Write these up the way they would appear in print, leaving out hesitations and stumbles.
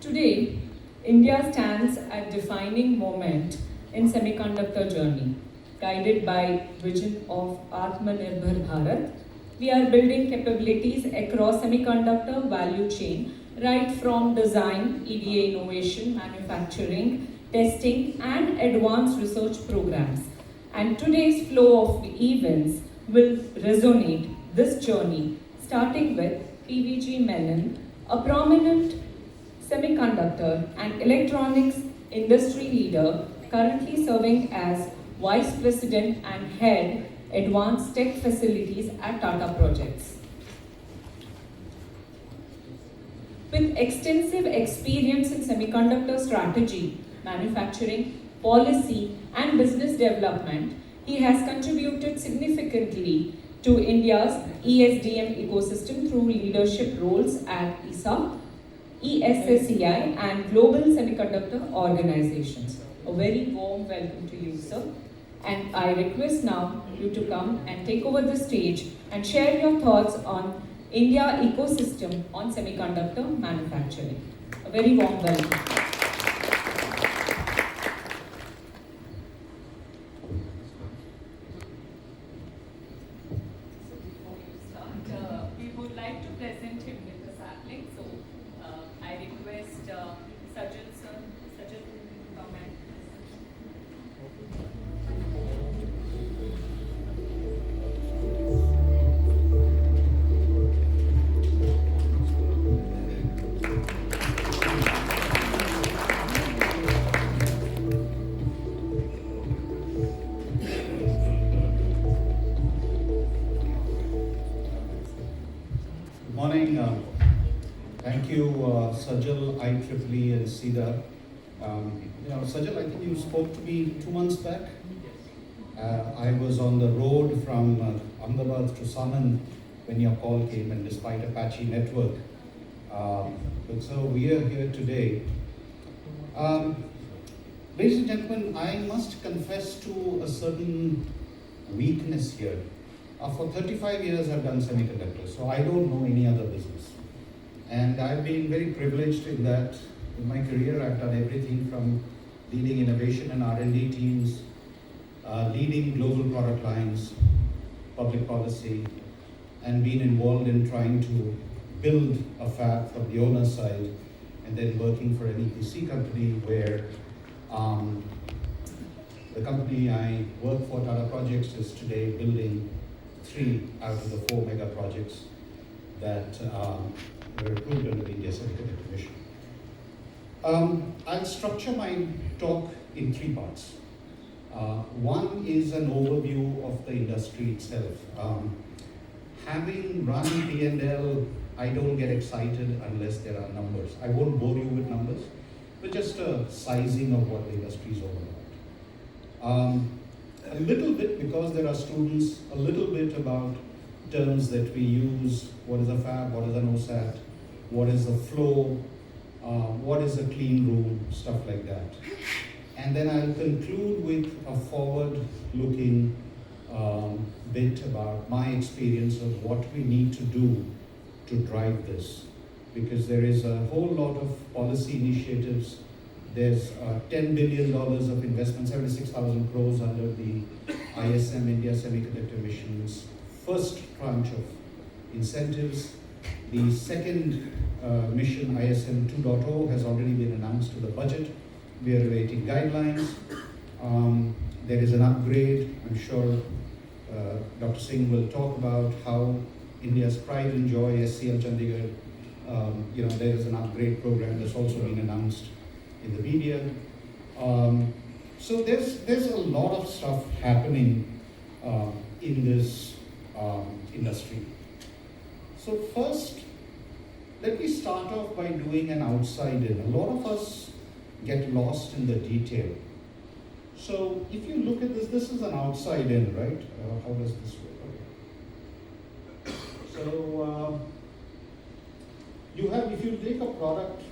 Today, India stands at defining moment in semiconductor journey. Guided by vision of Atmanirbhar Bharat, we are building capabilities across semiconductor value chain, right from design, EDA innovation, manufacturing, testing, and advanced research programs. And today's flow of events will resonate this journey, starting with PVG Menon, a prominent semiconductor and electronics industry leader currently serving as Vice President and Head Advanced Tech Facilities at Tata Projects. With extensive experience in semiconductor strategy, manufacturing, policy, and business development, he has contributed significantly to India's ESDM ecosystem through leadership roles at ESA, ESSEI, and global semiconductor organizations. A very warm welcome to you, sir. And I request now you to come and take over the stage and share your thoughts on India ecosystem on semiconductor manufacturing. A very warm welcome. We would like to present him with the sapling. So I request Sajal sir, Sajal to come and Morning. Thank you, Sajal, IEEE and CEDA. Sajal, I think you spoke to me 2 months back. I was on the road from Ahmedabad to Sanand when your call came, and despite a patchy network. But so we are here today. Ladies and gentlemen, I must confess to a certain weakness here. For 35 years I've done semiconductors, so I don't know any other business. And I've been very privileged in that in my career I've done everything from leading innovation and R&D teams, leading global product lines, public policy, and been involved in trying to build a fab from the owner side, and then working for an EPC company where the company I work for, Tata Projects, is today building 3 out of the 4 mega projects that were approved under the India Semiconductor Mission. I'll structure my talk in 3 parts. One is an overview of the industry itself. Having run P&L, I don't get excited unless there are numbers. I won't bore you with numbers, but just a sizing of what the industry is all about. A little bit, because there are students, a little bit about terms that we use. What is a fab? What is an OSAT? What is a flow? What is a clean room? Stuff like that. And then I'll conclude with a forward-looking bit about my experience of what we need to do to drive this. Because there is a whole lot of policy initiatives. There's $10 billion of investment, 76,000 crores under the ISM, India Semiconductor Mission's first tranche of incentives. The second mission, ISM 2.0, has already been announced to the budget. We are awaiting guidelines. There is an upgrade. I'm sure Dr. Singh will talk about how India's pride and joy, SCL Chandigarh, there is an upgrade program that's also been announced in the media. So there's a lot of stuff happening in this industry. So first, let me start off by doing an outside in. A lot of us get lost in the detail. So if you look at this, this is an outside in, right? How does this work? So you have, if you take a product,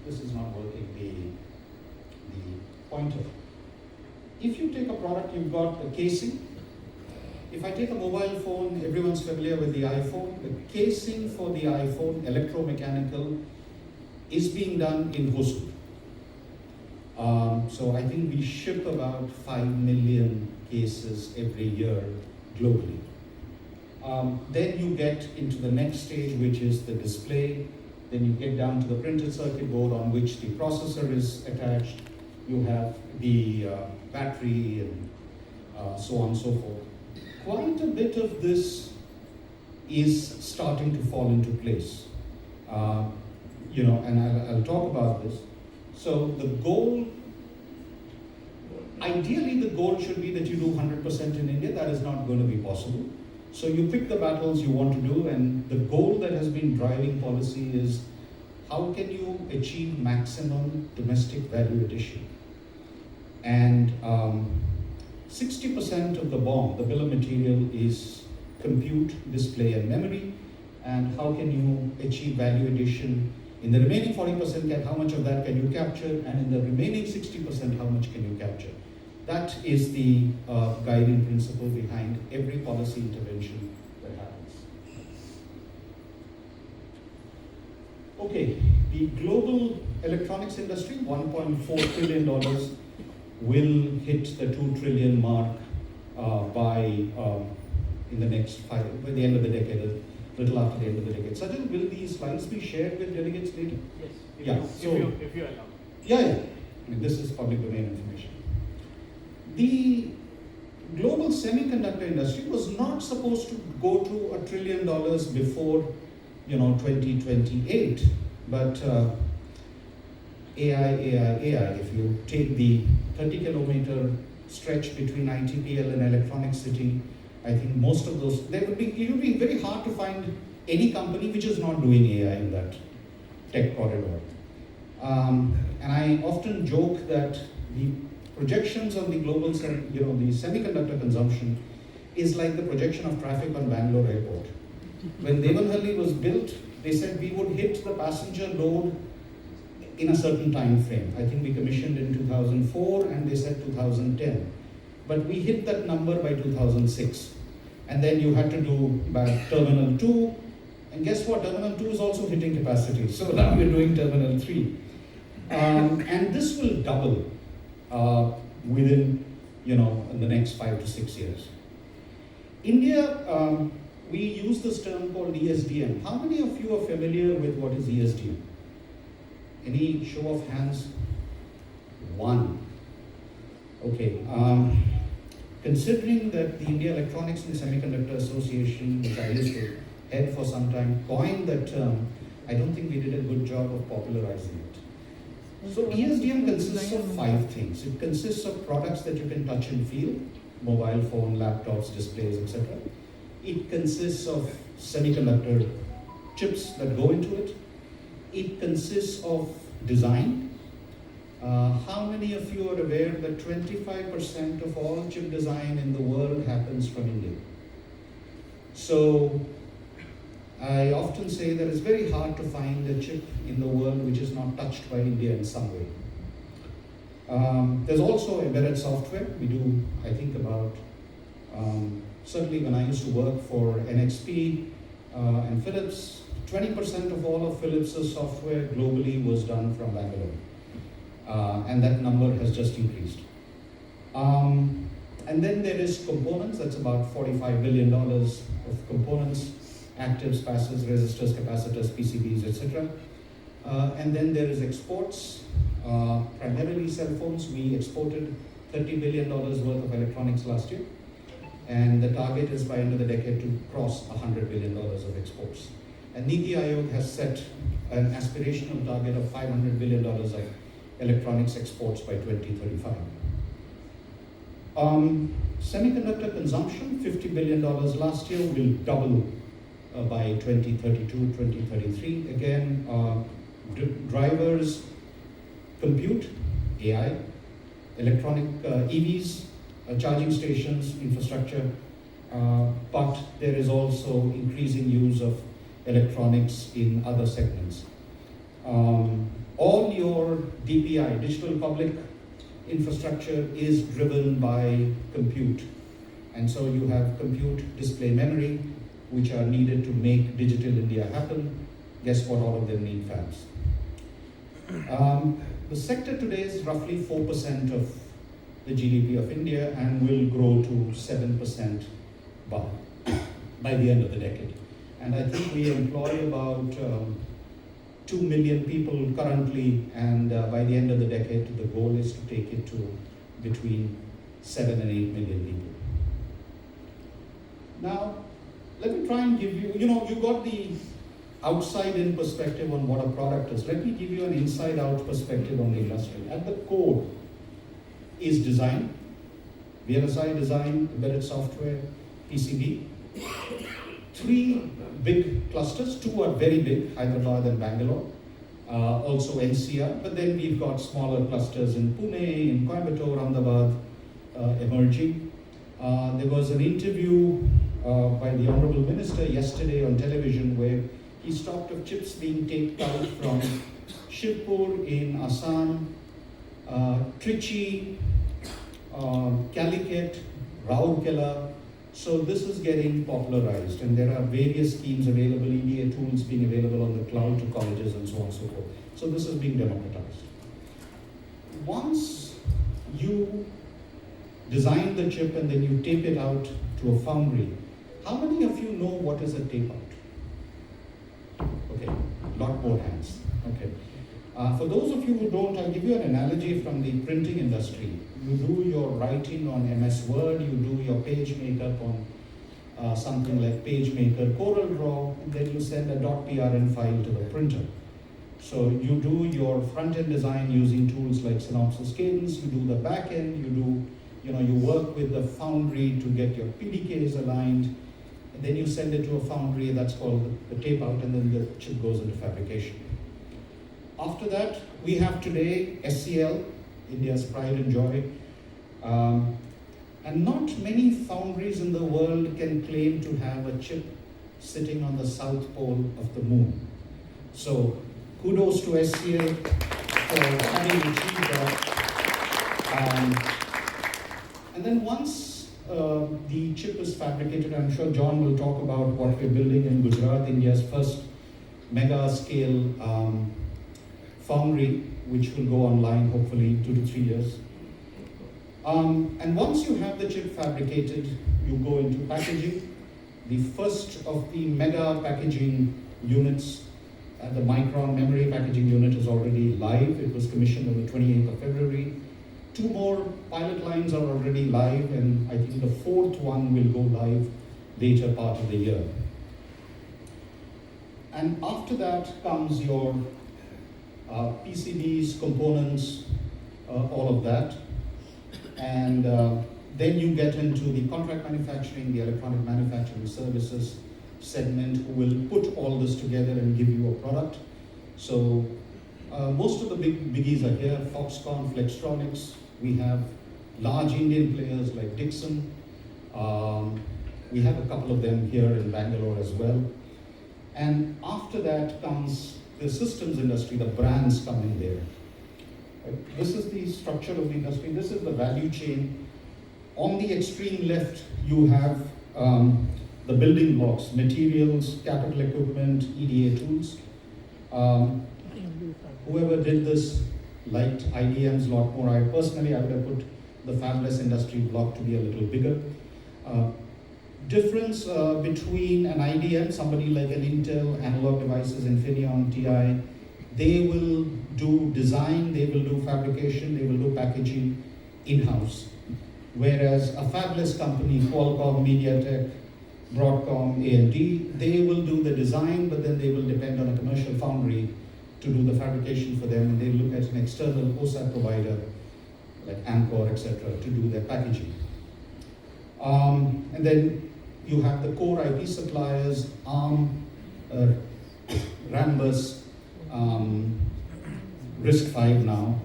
this is not working, the pointer. If you take a product, you've got a casing, if I take a mobile phone, everyone's familiar with the iPhone. The casing for the iPhone, electromechanical, is being done in Hosur. So I think we ship about 5 million cases every year globally. Then you get into the next stage, which is the display. Then you get down to the printed circuit board on which the processor is attached. You have the battery and so on and so forth. Quite a bit of this is starting to fall into place. And I'll talk about this. So the goal, ideally the goal should be that you do 100% in India. That is not going to be possible. So you pick the battles you want to do, and the goal that has been driving policy is how can you achieve maximum domestic value addition? And 60% of the BOM, the bill of material, is compute, display, and memory. And how can you achieve value addition? In the remaining 40%, how much of that can you capture? And in the remaining 60%, how much can you capture? That is the guiding principle behind every policy intervention that happens. Okay, the global electronics industry, $1.4 trillion, will hit the 2 trillion mark by the end of the decade, a little after the end of the decade. Sajal, will these slides be shared with delegates later? Yes. If you allow. Yeah. I mean, this is public domain information. The global semiconductor industry was not supposed to go to $1 trillion before 2028, but AI. If you take the 30-kilometer stretch between ITPL and Electronic City, I think most of those, it would be very hard to find any company which is not doing AI in that tech corridor. And I often joke that the projections on the global, the semiconductor consumption is like the projection of traffic on Bangalore airport. When Devanahalli was built, they said we would hit the passenger load in a certain time frame. I think we commissioned in 2004 and they said 2010. But we hit that number by 2006. And then you had to do back Terminal 2. And guess what? Terminal 2 is also hitting capacity. So now we're doing Terminal 3. And this will double within, in the next 5 to 6 years. India, we use this term called ESDM. How many of you are familiar with what is ESDM? Any show of hands? One. Okay. Considering that the India Electronics and Semiconductor Association, which I used to head for some time, coined that term, I don't think we did a good job of popularizing it. So ESDM consists of 5 things. It consists of products that you can touch and feel, mobile phone, laptops, displays, etc. It consists of semiconductor chips that go into it. It consists of design. How many of you are aware that 25% of all chip design in the world happens from India? So I often say that it's very hard to find a chip in the world which is not touched by India in some way. There's also embedded software. We do, I think, about, certainly when I used to work for NXP and Philips, 20% of all of Philips' software globally was done from Bangalore. And that number has just increased. And then there is components. That's about $45 billion of components, actives, passives, resistors, capacitors, PCBs, etc. And then there is exports, primarily cell phones. We exported $30 billion worth of electronics last year. And the target is by end of the decade to cross $100 billion of exports. And NITI Aayog has set an aspirational target of $500 billion of electronics exports by 2035. Semiconductor consumption, $50 billion last year, will double by 2032, 2033. Again, drivers, compute, AI, electronic EVs, charging stations, infrastructure, but there is also increasing use of electronics in other segments. All your DPI, digital public infrastructure, is driven by compute. And so you have compute, display, memory, which are needed to make Digital India happen. Guess what? All of them need fabs. The sector today is roughly 4% of the GDP of India and will grow to 7% by the end of the decade. And I think we employ about 2 million people currently, and by the end of the decade, the goal is to take it to between 7 and 8 million people. Now, let me try and give you, you got the outside-in perspective on what a product is. Let me give you an inside-out perspective on the industry. At the core is design, VLSI design, embedded software, PCB. 3 big clusters, 2 are very big, Hyderabad and Bangalore, also NCR, but then we've got smaller clusters in Pune, in Coimbatore, Ahmedabad, emerging. There was an interview by the Honorable Minister yesterday on television where he talked of chips being taken out from Shirpur in Assam, Trichy, Calicut, Rourkela. So this is getting popularized, and there are various schemes available, EDA tools being available on the cloud to colleges and so on and so forth. So this is being democratized. Once you design the chip and then you tape it out to a foundry, how many of you know what is a tape out? Okay, a lot more hands. Okay. For those of you who don't, I'll give you an analogy from the printing industry. You do your writing on MS Word, you do your page makeup on something like PageMaker, CorelDRAW, and then you send a .prn file to the printer. So you do your front-end design using tools like Synopsys Cadence, you do the back-end, you work with the foundry to get your PDKs aligned, and then you send it to a foundry, that's called the tape out, and then the chip goes into fabrication. After that, we have today SCL, India's pride and joy. And not many foundries in the world can claim to have a chip sitting on the south pole of the moon. So kudos to SCL for having achieved that. And then once the chip is fabricated, I'm sure John will talk about what we're building in Gujarat, India's first mega scale foundry, which will go online hopefully 2 to 3 years. And once you have the chip fabricated, you go into packaging. The first of the mega packaging units, the Micron memory packaging unit is already live. It was commissioned on the 28th of February. 2 more pilot lines are already live, and I think the 4th one will go live later part of the year. And after that comes your PCBs, components, all of that. And then you get into the contract manufacturing, the electronic manufacturing services segment, who will put all this together and give you a product. So most of the biggies are here, Foxconn, Flextronics. We have large Indian players like Dixon. We have a couple of them here in Bangalore as well. And after that comes the systems industry, the brands come in there. This is the structure of the industry. This is the value chain. On the extreme left, you have the building blocks, materials, capital equipment, EDA tools. Whoever did this liked IDMs a lot more. I would have put the fabless industry block to be a little bigger. Difference between an IDM, somebody like an Intel, Analog Devices, Infineon, TI, they will do design, they will do fabrication, they will do packaging in-house. Whereas a fabless company, Qualcomm, MediaTek, Broadcom, AMD, they will do the design, but then they will depend on a commercial foundry to do the fabrication for them, and they look at an external OSAT provider like Amcor, etc., to do their packaging. And then you have the core IP suppliers, ARM, Rambus, RISC-V now,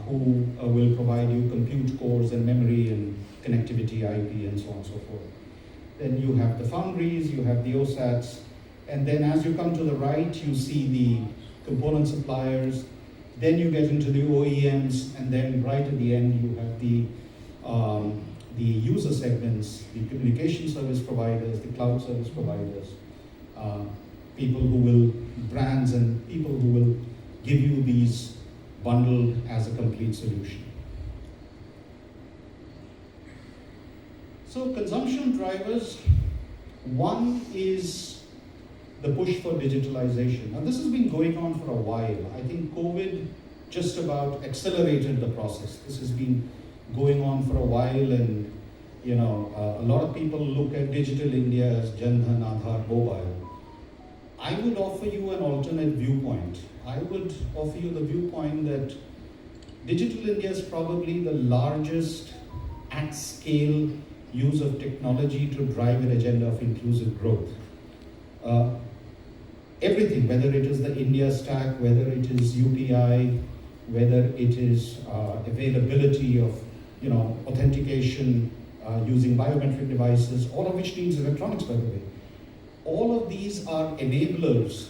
who will provide you compute cores and memory and connectivity IP and so on and so forth. Then you have the foundries, you have the OSATs, and then as you come to the right, you see the component suppliers, then you get into the OEMs, and then right at the end you have the the user segments, the communication service providers, the cloud service providers, people who will, brands and people who will give you these bundled as a complete solution. So consumption drivers, one is the push for digitalization. Now this has been going on for a while. I think COVID just about accelerated the process. This has been going on for a while, and a lot of people look at Digital India as Jan Dhan, Aadhaar, mobile. I would offer you an alternate viewpoint. I would offer you the viewpoint that Digital India is probably the largest at-scale use of technology to drive an agenda of inclusive growth. Everything, whether it is the India stack, whether it is UPI, whether it is availability of authentication using biometric devices, all of which needs electronics, by the way. All of these are enablers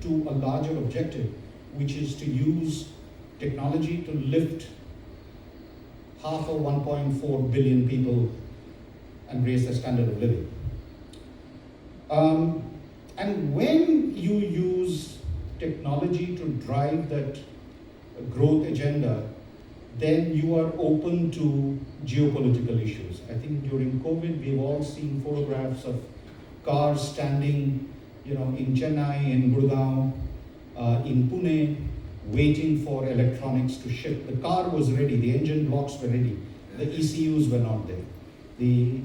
to a larger objective, which is to use technology to lift half of 1.4 billion people and raise their standard of living. And when you use technology to drive that growth agenda, then you are open to geopolitical issues. I think during COVID, we've all seen photographs of cars standing, in Chennai, in Gurgaon, in Pune, waiting for electronics to ship. The car was ready, the engine blocks were ready, the ECUs were not there, the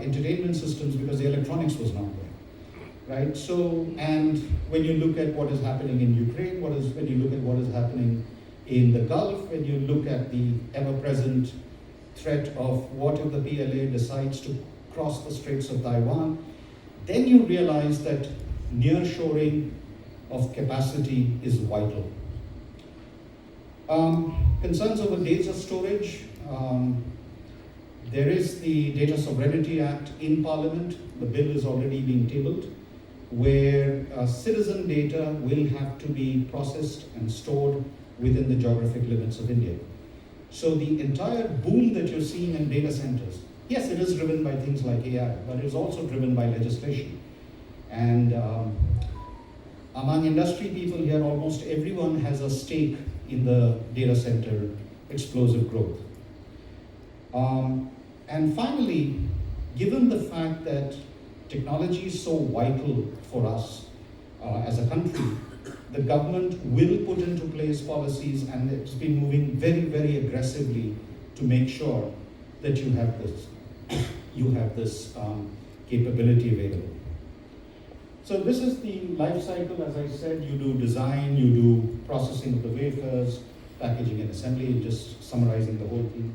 entertainment systems, because the electronics was not there, right? So, and when you look at what is happening in Ukraine, when you look at what is happening in the Gulf, when you look at the ever-present threat of what if the PLA decides to cross the Straits of Taiwan, then you realize that nearshoring of capacity is vital. Concerns over data storage. There is the Data Sovereignty Act in Parliament. The bill is already being tabled, where citizen data will have to be processed and stored within the geographic limits of India. So the entire boom that you're seeing in data centers, yes, it is driven by things like AI, but it is also driven by legislation. And among industry people here, almost everyone has a stake in the data center explosive growth. And finally, given the fact that technology is so vital for us as a country, the government will put into place policies, and it's been moving very, very aggressively to make sure that you have this capability available. So this is the life cycle. As I said, you do design, you do processing of the wafers, packaging and assembly, just summarizing the whole thing.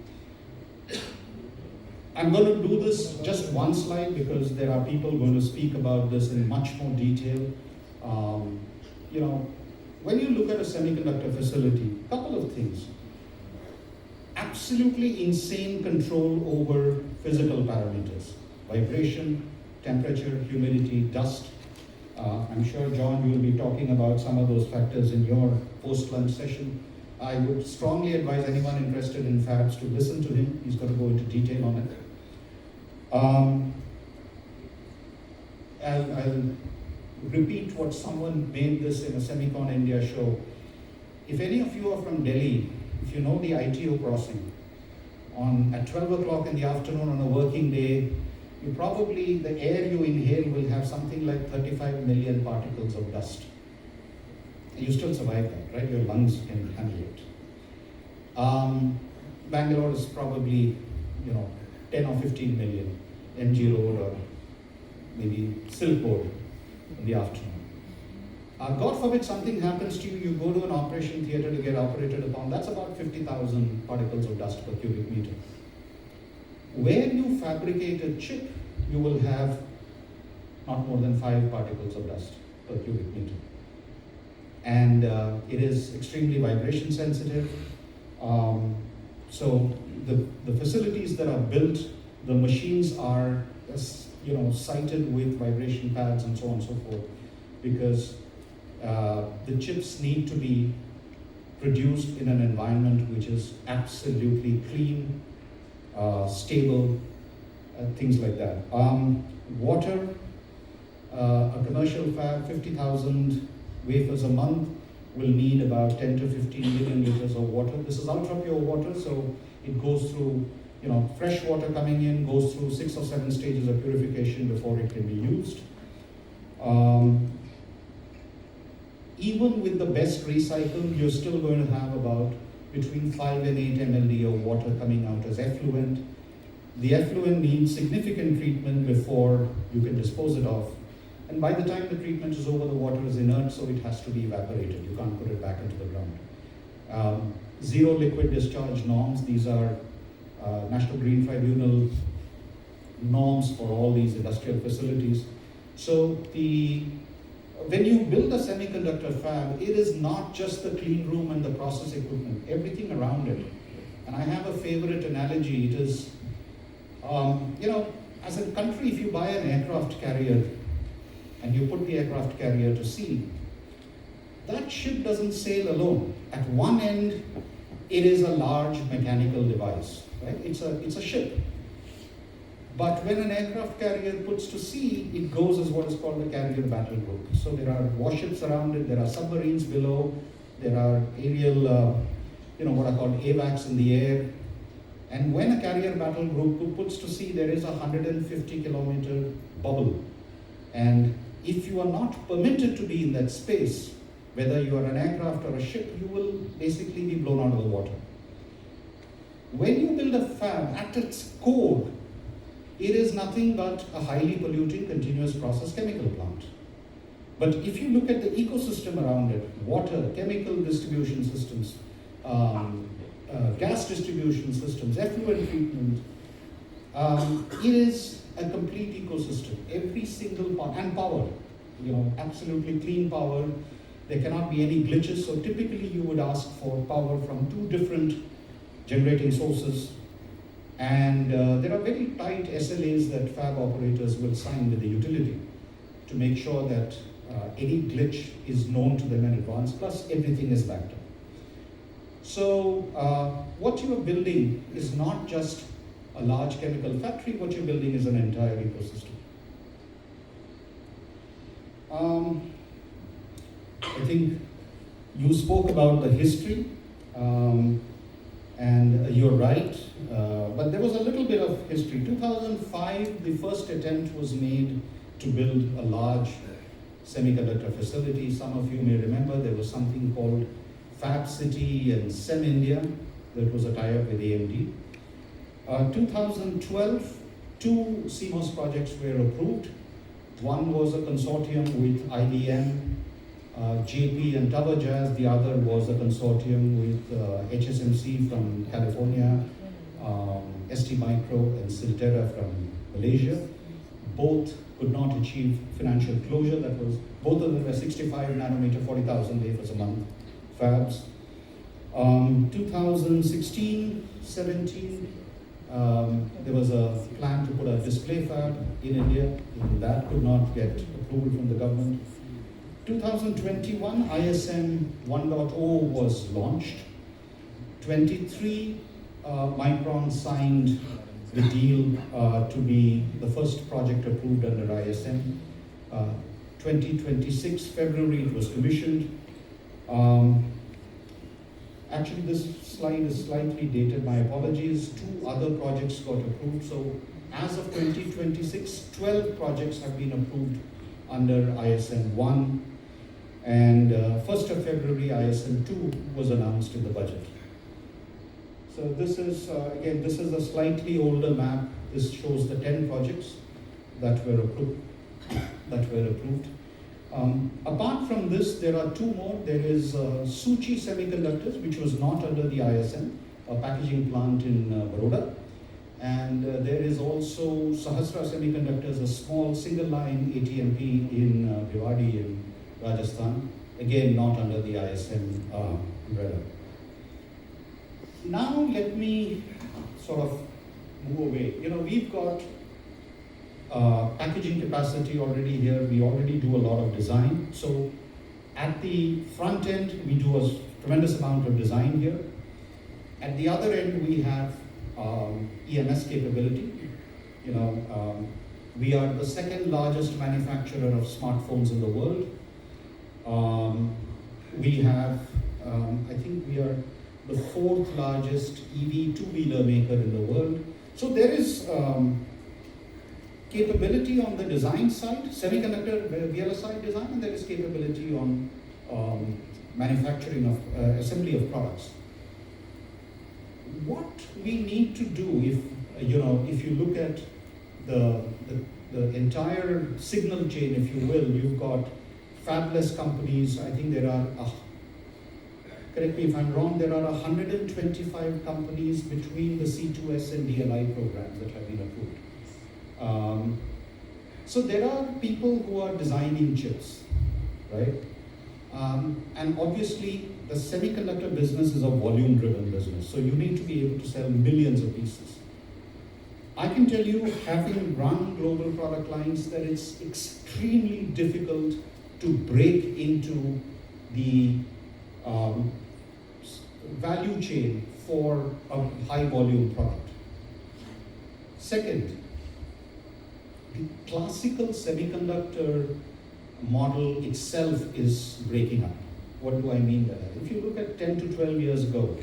I'm going to do this just one slide because there are people going to speak about this in much more detail. When you look at a semiconductor facility, a couple of things. Absolutely insane control over physical parameters. Vibration, temperature, humidity, dust. I'm sure, John, you will be talking about some of those factors in your post-lunch session. I would strongly advise anyone interested in fabs to listen to him. He's going to go into detail on it. I'll repeat what someone made this in a Semicon India show. If any of you are from Delhi, if you know the ITO crossing, at 12 o'clock in the afternoon on a working day, the air you inhale will have something like 35 million particles of dust. You still survive that, right? Your lungs can handle it. Bangalore is probably, 10 or 15 million. MG Road or maybe Silk Road in the afternoon. God forbid something happens to you, you go to an operation theater to get operated upon, that's about 50,000 particles of dust per cubic meter. Where you fabricate a chip, you will have not more than 5 particles of dust per cubic meter. And it is extremely vibration sensitive. So the facilities that are built, the machines are sited with vibration pads and so on and so forth, because the chips need to be produced in an environment which is absolutely clean, stable, things like that. Water, a commercial fab, 50,000 wafers a month will need about 10 to 15 million liters of water. This is ultra pure water, so it goes through, fresh water coming in, goes through 6 or 7 stages of purification before it can be used. Even with the best recycle, you're still going to have about between 5 and 8 mld of water coming out as effluent. The effluent needs significant treatment before you can dispose it off. And by the time the treatment is over, the water is inert, so it has to be evaporated. You can't put it back into the ground. Zero liquid discharge norms. These are National Green Tribunal norms for all these industrial facilities. So when you build a semiconductor fab, it is not just the clean room and the process equipment, everything around it. And I have a favorite analogy. It is, as a country, if you buy an aircraft carrier and you put the aircraft carrier to sea, that ship doesn't sail alone. At one end, it is a large mechanical device, right? It's a ship. But when an aircraft carrier puts to sea, it goes as what is called a carrier battle group. So there are warships around it, there are submarines below, there are aerial, what are called AVACs in the air. And when a carrier battle group puts to sea, there is a 150-kilometer bubble. And if you are not permitted to be in that space, whether you are an aircraft or a ship, you will basically be blown out of the water. When you build a fab, at its core, it is nothing but a highly polluting continuous process chemical plant. But if you look at the ecosystem around it, water, chemical distribution systems, gas distribution systems, effluent treatment, it is a complete ecosystem. Every single part, and power, absolutely clean power. There cannot be any glitches. So typically you would ask for power from 2 different generating sources. And there are very tight SLAs that fab operators will sign with the utility to make sure that any glitch is known to them in advance, plus everything is backed up. So what you are building is not just a large chemical factory, what you're building is an entire ecosystem. I think you spoke about the history, and you're right, but there was a little bit of history. 2005, the first attempt was made to build a large semiconductor facility. Some of you may remember there was something called Fab City and Sem India that was a tie-up with AMD. 2012, 2 CMOS projects were approved. One was a consortium with IBM, JP and Tower Jazz. The other was a consortium with HSMC from California, ST Micro and Silterra from Malaysia. Both could not achieve financial closure. Both of them were 65 nanometer, 40,000 wafers a month fabs. 2016, 17, there was a plan to put a display fab in India, and that could not get approval from the government. 2021, ISM 1.0 was launched. 23, Micron signed the deal to be the first project approved under ISM. 2026, February, it was commissioned. Actually, this slide is slightly dated, my apologies. 2 other projects got approved. So as of 2026, 12 projects have been approved under ISM 1. And 1st of February, ISM 2 was announced in the budget. So this is, again, this is a slightly older map. This shows the 10 projects that were approved. Apart from this, there are 2 more. There is Suchi Semiconductors, which was not under the ISM, a packaging plant in Baroda. And there is also Sahasra Semiconductors, a small single-line ATMP in Bhiwadi in Rajasthan, again not under the ISM umbrella. Now let me sort of move away. We've got packaging capacity already here. We already do a lot of design. So at the front end, we do a tremendous amount of design here. At the other end, we have EMS capability. We are the second largest manufacturer of smartphones in the world. We have, I think we are the fourth largest EV two-wheeler maker in the world. So there is capability on the design side, semiconductor VLSI design, and there is capability on manufacturing of assembly of products. What we need to do, if you look at the entire signal chain, if you will, you've got fabless companies. I think there are, correct me if I'm wrong, there are 125 companies between the C2S and DLI programs that have been approved. So there are people who are designing chips, right? And obviously, the semiconductor business is a volume-driven business, so you need to be able to sell millions of pieces. I can tell you, having run global product lines, that it's extremely difficult to break into the value chain for a high-volume product. Second, the classical semiconductor model itself is breaking up. What do I mean by that? If you look at 10 to 12 years ago,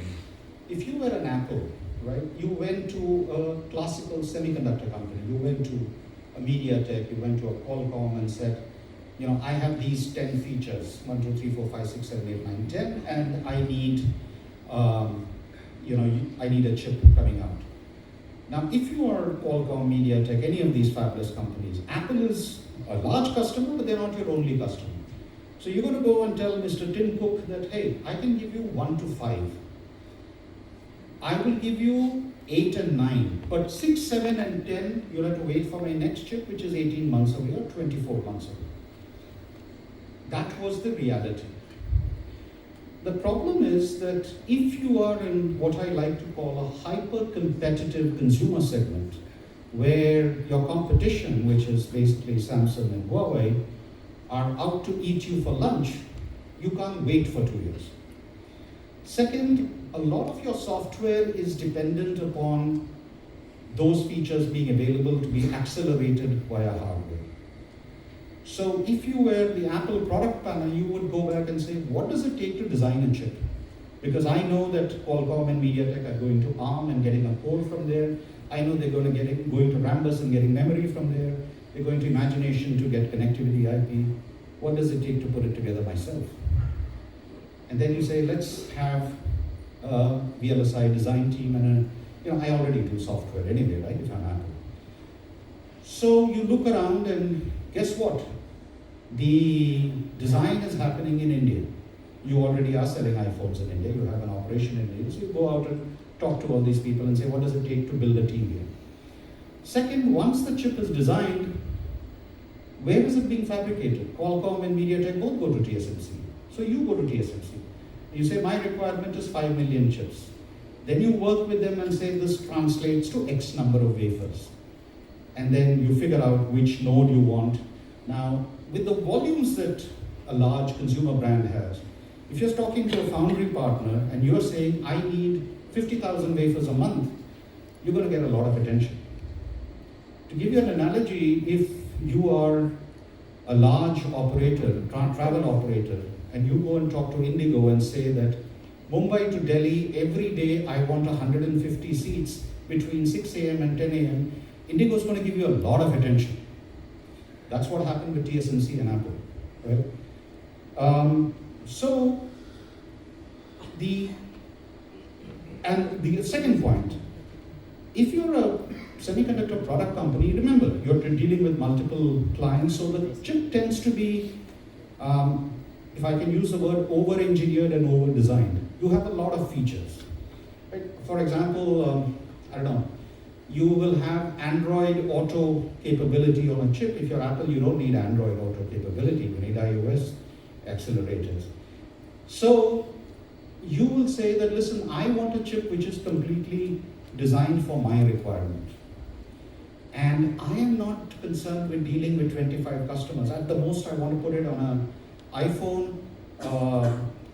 if you were an Apple, right, you went to a classical semiconductor company, you went to a MediaTek, you went to a Qualcomm and said, I have these 10 features, 1, 2, 3, 4, 5, 6, 7, 8, 9, 10, and I need, I need a chip coming out. Now, if you are Qualcomm, MediaTek, any of these fabless companies, Apple is a large customer, but they're not your only customer. So you're going to go and tell Mr. Tim Cook that, hey, I can give you 1 to 5. I will give you 8 and 9, but 6, 7, and 10, you'll have to wait for my next chip, which is 18 months away or 24 months away. That was the reality. The problem is that if you are in what I like to call a hyper-competitive consumer segment, where your competition, which is basically Samsung and Huawei, are out to eat you for lunch, you can't wait for 2 years. Second, a lot of your software is dependent upon those features being available to be accelerated via hardware. So if you were the Apple product panel, you would go back and say, what does it take to design a chip? Because I know that Qualcomm and MediaTek are going to ARM and getting a core from there. I know they're going to Rambus and getting memory from there. They're going to Imagination to get connectivity IP. What does it take to put it together myself? And then you say, let's have a VLSI design team, and I already do software anyway, right, if I'm Apple. So you look around and guess what? The design is happening in India. You already are selling iPhones in India, you have an operation in India, so you go out and talk to all these people and say, what does it take to build a team here? Second, once the chip is designed, where is it being fabricated? Qualcomm and MediaTek both go to TSMC. So you go to TSMC. You say, my requirement is 5 million chips. Then you work with them and say, this translates to X number of wafers. And then you figure out which node you want. Now, with the volumes that a large consumer brand has, if you're talking to a foundry partner and you're saying, I need 50,000 wafers a month, you're going to get a lot of attention. To give you an analogy, if you are a large operator, travel operator, and you go and talk to Indigo and say that Mumbai to Delhi, every day I want 150 seats between 6 a.m. and 10 a.m., Indigo is going to give you a lot of attention. That's what happened with TSMC and Apple, right? The second point, if you're a semiconductor product company, remember, you're dealing with multiple clients, so the chip tends to be, if I can use the word, over-engineered and over-designed. You have a lot of features. Right? For example, you will have Android Auto capability on a chip. If you're Apple, you don't need Android Auto capability. You need iOS accelerators. So you will say that, listen, I want a chip which is completely designed for my requirement. And I am not concerned with dealing with 25 customers. At the most, I want to put it on an iPhone,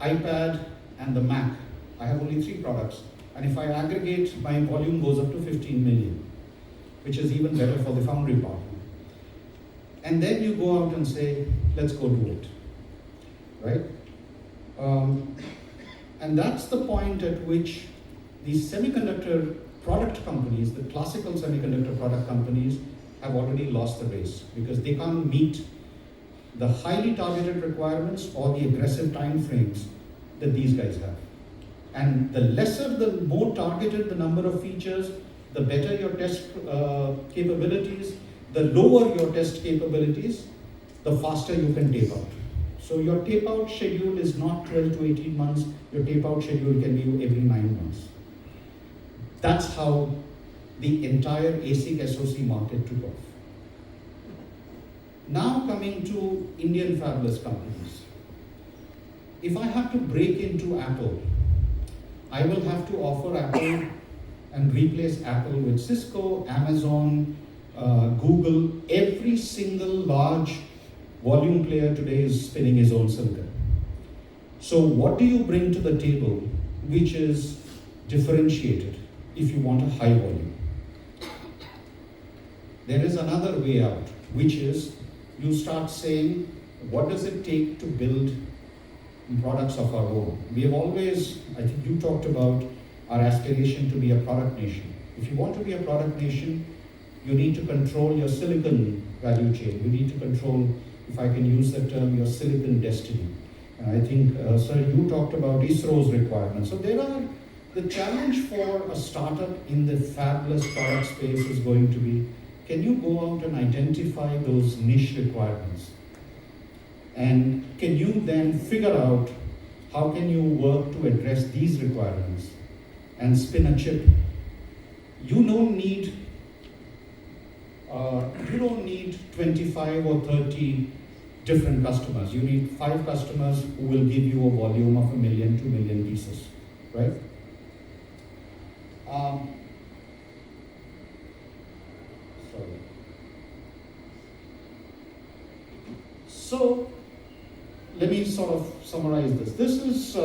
iPad, and the Mac. I have only 3 products. And if I aggregate, my volume goes up to 15 million. which is even better for the foundry partner. And then you go out and say, let's go do it, right? And that's the point at which these semiconductor product companies, the classical semiconductor product companies, have already lost the race because they can't meet the highly targeted requirements or the aggressive time frames that these guys have. And the lesser, the more targeted the number of features, the better your test capabilities, the lower your test capabilities, the faster you can tape out. So your tape out schedule is not 12 to 18 months, your tape out schedule can be every 9 months. That's how the entire ASIC SoC market took off. Now coming to Indian fabless companies. If I have to break into Apple, I will have to offer Apple and replace Apple with Cisco, Amazon, Google. Every single large volume player today is spinning his own silicon. So what do you bring to the table which is differentiated if you want a high volume? There is another way out, which is you start saying, what does it take to build products of our own? We have always, I think you talked about our aspiration to be a product nation. If you want to be a product nation, you need to control your silicon value chain. You need to control, if I can use that term, your silicon destiny. And I think, sir, you talked about ISRO's requirements. So there are, the challenge for a startup in the fabless product space is going to be, can you go out and identify those niche requirements? And can you then figure out how can you work to address these requirements and spin a chip? You don't need 25 or 30 different customers. You need 5 customers who will give you a volume of 1 million, 2 million pieces, right? Sorry. So, let me sort of summarize this. This is,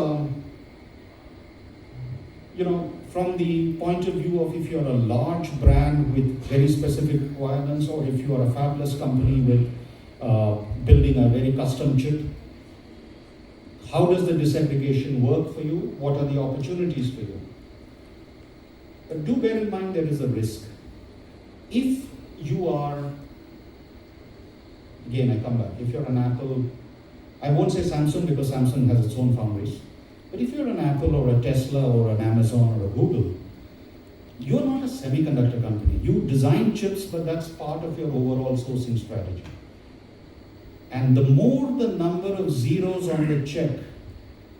from the point of view of if you're a large brand with very specific requirements, or if you are a fabless company with building a very custom chip, how does the disaggregation work for you? What are the opportunities for you? But do bear in mind there is a risk. If you are, again I come back, if you're an Apple, I won't say Samsung because Samsung has its own foundries, but if you're an Apple or a Tesla or an Amazon or a Google, you're not a semiconductor company. You design chips, but that's part of your overall sourcing strategy. And the more the number of zeros on the check,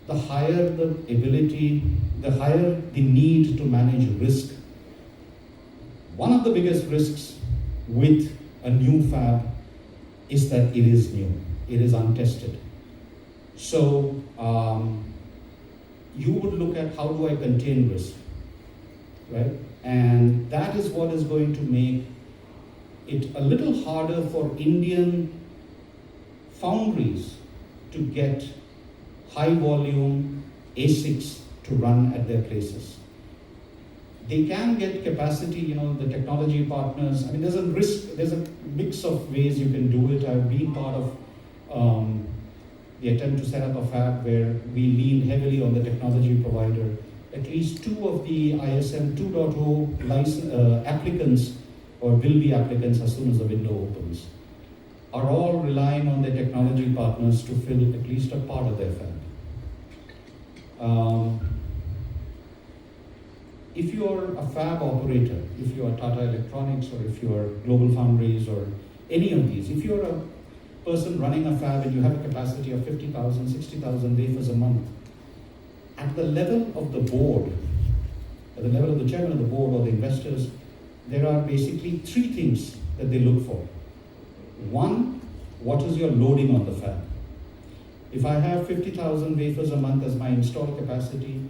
the higher the ability, the higher the need to manage risk. One of the biggest risks with a new fab is that it is new, it is untested. So you would look at how do I contain risk, right? And that is what is going to make it a little harder for Indian foundries to get high volume ASICs to run at their places. They can get capacity, the technology partners. I mean, there's a risk, there's a mix of ways you can do it. I've been part of the attempt to set up a fab where we lean heavily on the technology provider. At least 2 of the ISM 2.0 applicants, or will be applicants as soon as the window opens, are all relying on their technology partners to fill at least a part of their fab. If you're a fab operator, if you are Tata Electronics, or if you are Global Foundries, or any of these, if you're a person running a fab and you have a capacity of 50,000, 60,000 wafers a month, at the level of the board, at the level of the chairman of the board or the investors, there are basically 3 things that they look for. 1, what is your loading on the fab? If I have 50,000 wafers a month as my installed capacity,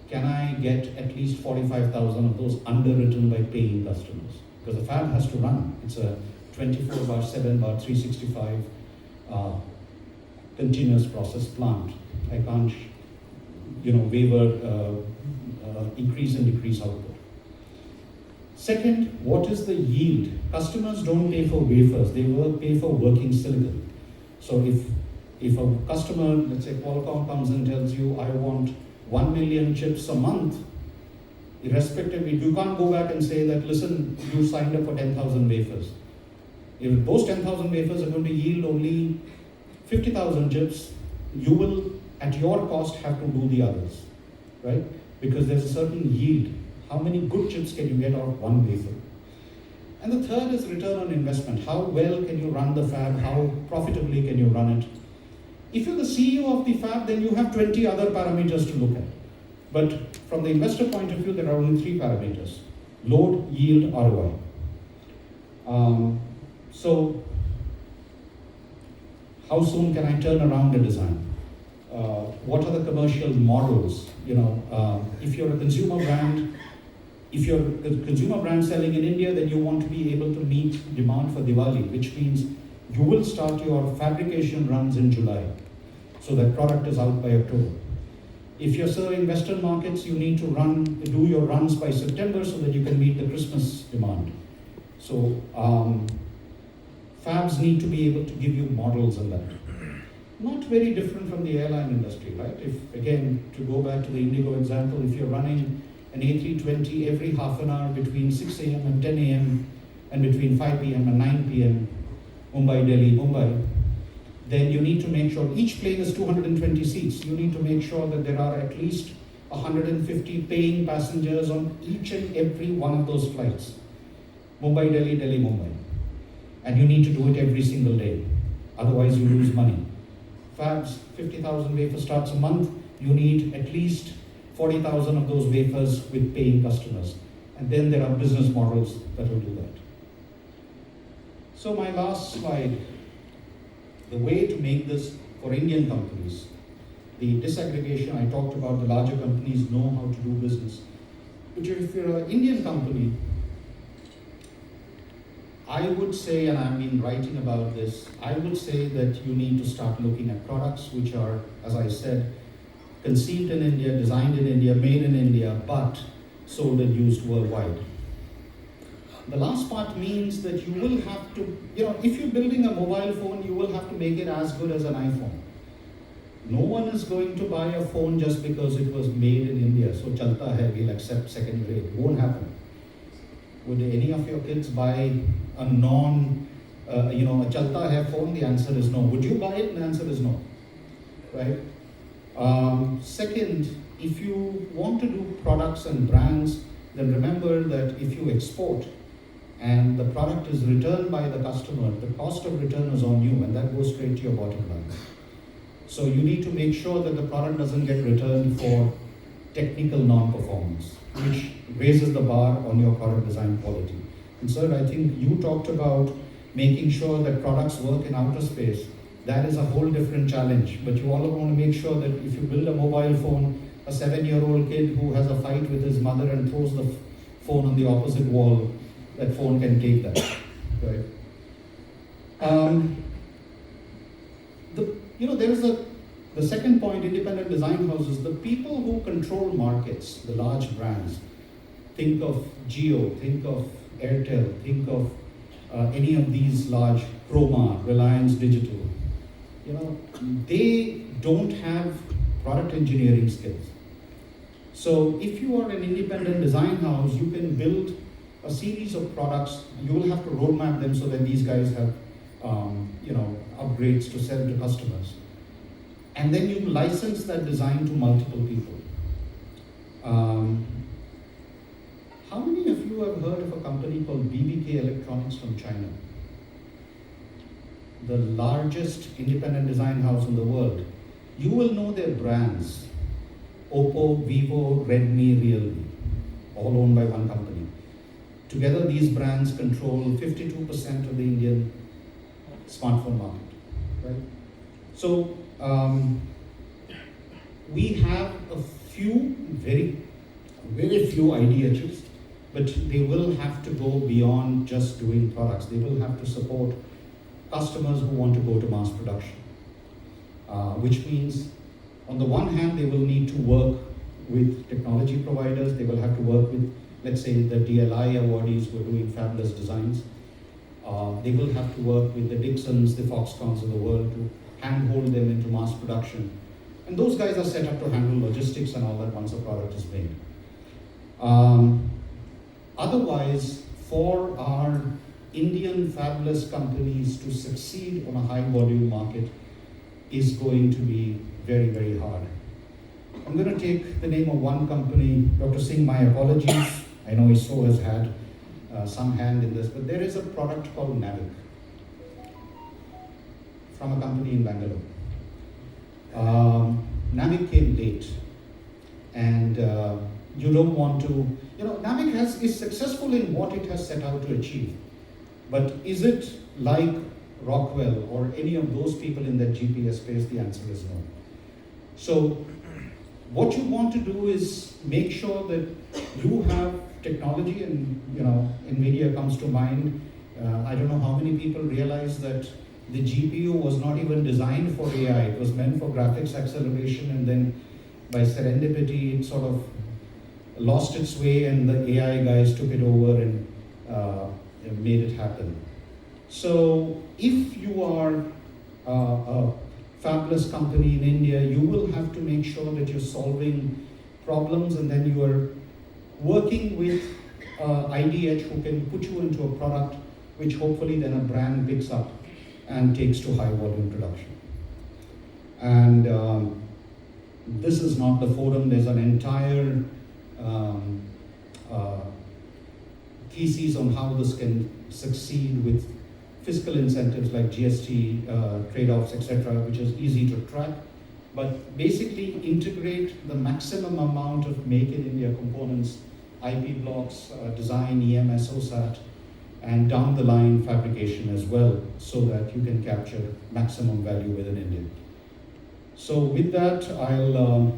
can I get at least 45,000 of those underwritten by paying customers? Because the fab has to run. It's a 24/7/365 continuous process plant. I can't, waver, increase and decrease output. Second, what is the yield? Customers don't pay for wafers, they will pay for working silicon. So if a customer, let's say Qualcomm, comes and tells you, I want 1 million chips a month, irrespectively, you can't go back and say that, listen, you signed up for 10,000 wafers. If those 10,000 wafers are going to yield only 50,000 chips, you will, at your cost, have to do the others, right? Because there's a certain yield. How many good chips can you get out of one wafer? And the third is return on investment. How well can you run the fab? How profitably can you run it? If you're the CEO of the fab, then you have 20 other parameters to look at. But from the investor point of view, there are only 3 parameters: load, yield, ROI. So, how soon can I turn around a design? What are the commercial models? If you're a consumer brand, if you're a consumer brand selling in India, then you want to be able to meet demand for Diwali, which means you will start your fabrication runs in July, so that product is out by October. If you're serving Western markets, you need to do your runs by September so that you can meet the Christmas demand. So fabs need to be able to give you models on that. Not very different from the airline industry, right? If, again, to go back to the Indigo example, if you're running an A320 every half an hour between 6 a.m. and 10 a.m. and between 5 p.m. and 9 p.m., Mumbai, Delhi, Mumbai, then you need to make sure each plane is 220 seats. You need to make sure that there are at least 150 paying passengers on each and every one of those flights. Mumbai, Delhi, Delhi, Mumbai. And you need to do it every single day. Otherwise you lose money. Fabs, 50,000 wafer starts a month. You need at least 40,000 of those wafers with paying customers. And then there are business models that will do that. So my last slide, the way to make this for Indian companies, the disaggregation, I talked about the larger companies know how to do business. But if you're an Indian company, I would say, and I've been writing about this, I would say that you need to start looking at products which are, as I said, conceived in India, designed in India, made in India, but sold and used worldwide. The last part means that you will have to, if you're building a mobile phone, you will have to make it as good as an iPhone. No one is going to buy a phone just because it was made in India, so chalta hai, we'll accept second grade. It won't happen. Would any of your kids buy a a chalta hai phone? The answer is no. Would you buy it? The answer is no. Right? Second, if you want to do products and brands, then remember that if you export and the product is returned by the customer, the cost of return is on you, and that goes straight to your bottom line. So you need to make sure that the product doesn't get returned for technical non-performance, which raises the bar on your product design quality. And sir, I think you talked about making sure that products work in outer space. That is a whole different challenge, but you all want to make sure that if you build a mobile phone, a 7-year-old kid who has a fight with his mother and throws the phone on the opposite wall, that phone can take that, right? There is the second point, independent design houses, the people who control markets, the large brands, think of Jio, think of Airtel, think of any of these large, Chroma, Reliance Digital, they don't have product engineering skills. So if you are an independent design house, you can build a series of products. You will have to roadmap them so that these guys have upgrades to sell to customers. And then you license that design to multiple people. How many of you have heard of a company called BBK Electronics from China? The largest independent design house in the world. You will know their brands: Oppo, Vivo, Redmi, Realme, all owned by one company. Together, these brands control 52% of the Indian smartphone market, right? So, we have a few, very few ideas, but they will have to go beyond just doing products. They will have to support customers who want to go to mass production, which means, on the one hand, they will need to work with technology providers. They will have to work with let's say the DLI awardees who are doing fabulous designs. They will have to work with the Dixons, the Foxcons of the world to handhold them into mass production. And those guys are set up to handle logistics and all that once a product is made. Otherwise, for our Indian fabless companies to succeed on a high volume market is going to be very, very hard. I'm going to take the name of one company. Dr. Singh, my apologies. I know ISRO has had some hand in this, but there is a product called Navic from a company in Bangalore. Navic came late, and you don't want to, Navic is successful in what it has set out to achieve, but is it like Rockwell or any of those people in that GPS space? The answer is no. So what you want to do is make sure that you have technology, and NVIDIA comes to mind. I don't know how many people realize that the GPU was not even designed for AI. It was meant for graphics acceleration, and then by serendipity, it sort of lost its way, and the AI guys took it over and made it happen. So if you are a fabless company in India, you will have to make sure that you're solving problems, and then you are working with IDH who can put you into a product which hopefully then a brand picks up and takes to high volume production. And this is not the forum. There's an entire thesis on how this can succeed with fiscal incentives like GST, trade-offs, etc., which is easy to track. But basically integrate the maximum amount of Make in India components, IP blocks, design, EMS, OSAT, and down the line fabrication as well, so that you can capture maximum value within India. So with that, I'll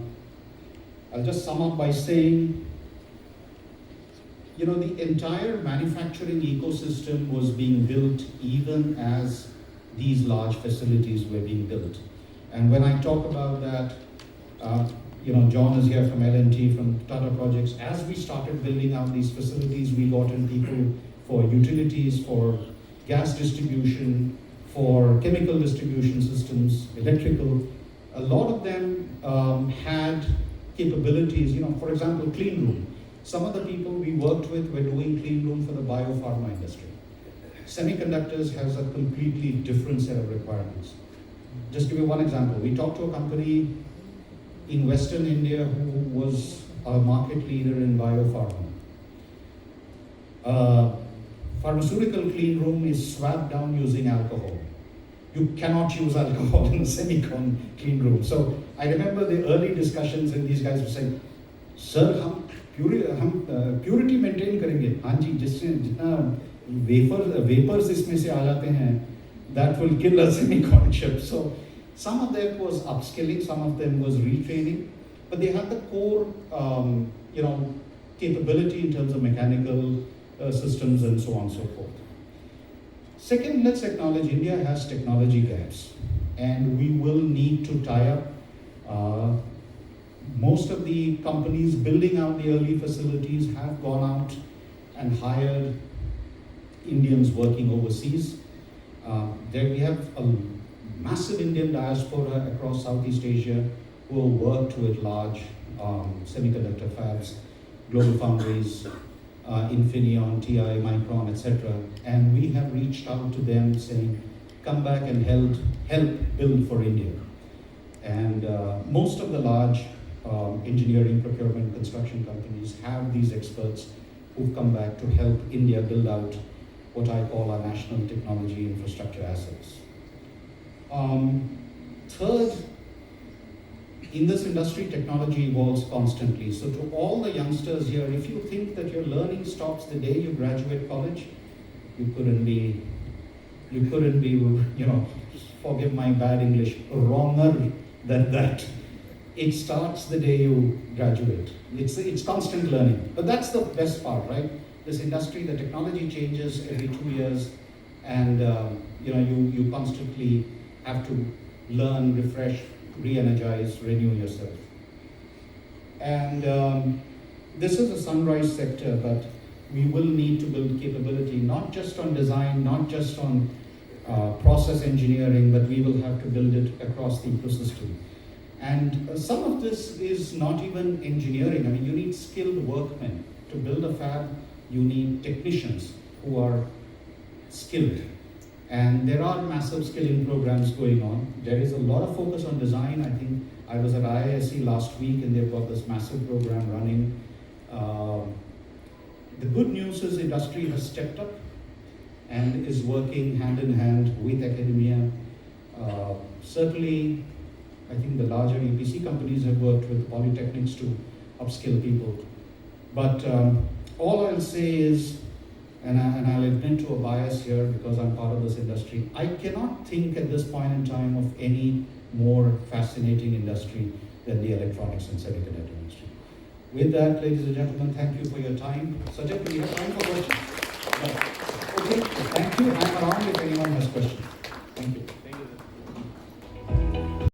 just sum up by saying, the entire manufacturing ecosystem was being built even as these large facilities were being built. And when I talk about that, John is here from L&T, from Tata Projects. As we started building out these facilities, we got in people for utilities, for gas distribution, for chemical distribution systems, electrical. A lot of them had capabilities, for example, clean room. Some of the people we worked with were doing clean room for the biopharma industry. Semiconductors has a completely different set of requirements. Just give you one example. We talked to a company in Western India who was a market leader in biopharma. Pharmaceutical clean room is swabbed down using alcohol. You cannot use alcohol in a semicon clean room. So I remember the early discussions, and these guys were saying, "Sir, हम purity maintain करेंगे." हाँ जी, जितना vapors इसमें से आ जाते हैं, that will kill a semicon chip. So some of them was upskilling, some of them was retraining, but they had the core, capability in terms of mechanical systems and so on and so forth. Second, let's acknowledge India has technology gaps, and we will need to tie up. Most of the companies building out the early facilities have gone out and hired Indians working overseas. There we have a massive Indian diaspora across Southeast Asia who have worked with large semiconductor fabs, global foundries, Infineon, TI, Micron, etc. And we have reached out to them saying, come back and help build for India. And most of the large engineering, procurement, construction companies have these experts who've come back to help India build out what I call our national technology infrastructure assets. Third, in this industry, technology evolves constantly. So to all the youngsters here, if you think that your learning stops the day you graduate college, you couldn't be, forgive my bad English, wronger than that. It starts the day you graduate. It's constant learning. But that's the best part, right? This industry, the technology changes every 2 years, and you constantly have to learn, refresh, re-energize, renew yourself. And this is a sunrise sector, but we will need to build capability, not just on design, not just on process engineering, but we will have to build it across the ecosystem. And some of this is not even engineering. I mean, you need skilled workmen. To build a fab, you need technicians who are skilled. And there are massive skilling programs going on. There is a lot of focus on design. I think I was at IISc last week and they've got this massive program running. The good news is industry has stepped up and is working hand in hand with academia. Certainly, I think the larger EPC companies have worked with polytechnics to upskill people. But all I'll say is, and I'll admit to a bias here because I'm part of this industry, I cannot think at this point in time of any more fascinating industry than the electronics and semiconductor industry. With that, ladies and gentlemen, thank you for your time. Sajid, do we have time for questions? No. Okay, thank you. I'm around if anyone has questions. Thank you.